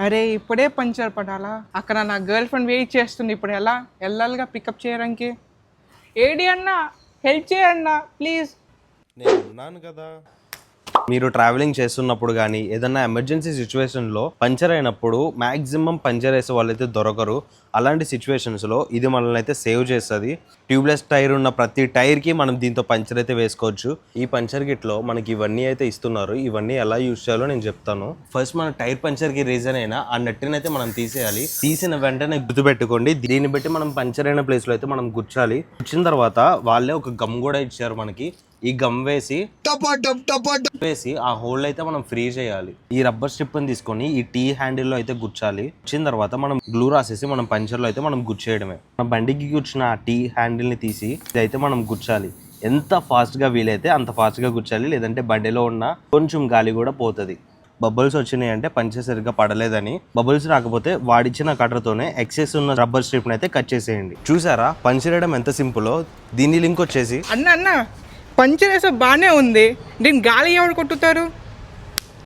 అరే ఇప్పుడే పంచర్ పడాలా? అక్కడ నా గర్ల్ ఫ్రెండ్ వెయిట్ చేస్తుంది. ఇప్పుడు ఎలా వెళ్ళాలిగా పికప్ చేయడానికి? ఏడి అన్నా, హెల్ప్ చేయన్నా ప్లీజ్. నేను ఉన్నాను కదా. మీరు ట్రావెలింగ్ చేస్తున్నప్పుడు కానీ ఏదైనా ఎమర్జెన్సీ సిచ్యువేషన్లో పంచర్ అయినప్పుడు మ్యాక్సిమం పంచర్ వేసే వాళ్ళైతే దొరకరు. అలాంటి సిచ్యువేషన్స్లో ఇది మనల్ని అయితే సేవ్ చేస్తుంది. ట్యూబ్లెస్ టైర్ ఉన్న ప్రతి టైర్కి మనం దీంతో పంచర్ అయితే వేసుకోవచ్చు. ఈ పంచర్ కిట్లో మనకి ఇవన్నీ అయితే ఇస్తున్నారు. ఇవన్నీ ఎలా యూజ్ చేయాలో నేను చెప్తాను. ఫస్ట్ మన టైర్ పంచర్కి రీజన్ అయినా ఆ నట్టిని అయితే మనం తీసేయాలి. తీసిన వెంటనే గుర్తుపెట్టుకోండి, దీన్ని బట్టి మనం పంచర్ అయిన ప్లేస్లో అయితే మనం గుచ్చాలి. గుచ్చిన తర్వాత వాళ్ళే ఒక గమ్ కూడా ఇచ్చారు మనకి. ఈ గమ్ వేసి ఆ హోల్ అయితే మనం ఫ్రీ చేయాలి. ఈ రబ్బర్ స్ట్రిప్ ని తీసుకొని ఈ టీ హ్యాండిల్ లో అయితే గుచ్చాలి. గుచ్చిన తర్వాత మనం గ్లూ రాసేసి మనం పంచర్ లో అయితే మనం గుచ్చేయడమే. మన బండికి గుచ్చిన ఆ టీ హ్యాండిల్ ని తీసి ఇదైతే మనం గుచ్చాలి. ఎంత ఫాస్ట్ గా వీలైతే అంత ఫాస్ట్ గా గుచ్చాలి, లేదంటే బండిలో ఉన్న కొంచెం గాలి కూడా పోతుంది. బబుల్స్ వచ్చినాయి అంటే పంచర్ సరిగ్గా పడలేదని. బబుల్స్ రాకపోతే వాడిచ్చిన కట్టర్తోనే ఎక్సెస్ ఉన్న రబ్బర్ స్ట్రిప్ అయితే కట్ చేసేయండి. చూసారా పంచర్ వేయడం ఎంత సింపుల్. దీని లింక్ వచ్చేసి అన్న పంచర్ వేసే బాగానే ఉంది, దీని గాలి ఎవరు కొట్టుతారు?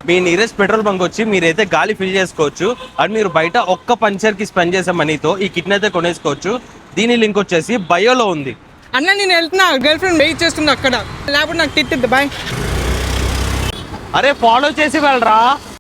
మీ నియరెస్ట్ పెట్రోల్ బంక్ వచ్చి మీరైతే గాలి ఫిల్ చేసుకోవచ్చు. అండ్ మీరు బయట ఒక్క పంచర్ కి స్పెండ్ చేసే మనీతో ఈ కిట్ అయితే కొనేసుకోవచ్చు. దీని లింక్ వచ్చేసి బయోలో ఉంది. అన్న నేను వెళ్తున్నా, గర్ల్ ఫ్రెండ్ వెయిట్ చేస్తుంది అక్కడ, లేకపోతే నాకు తిట్టిద్ది. బాయ్. అరే ఫాలో చేసి వెళ్ళరా.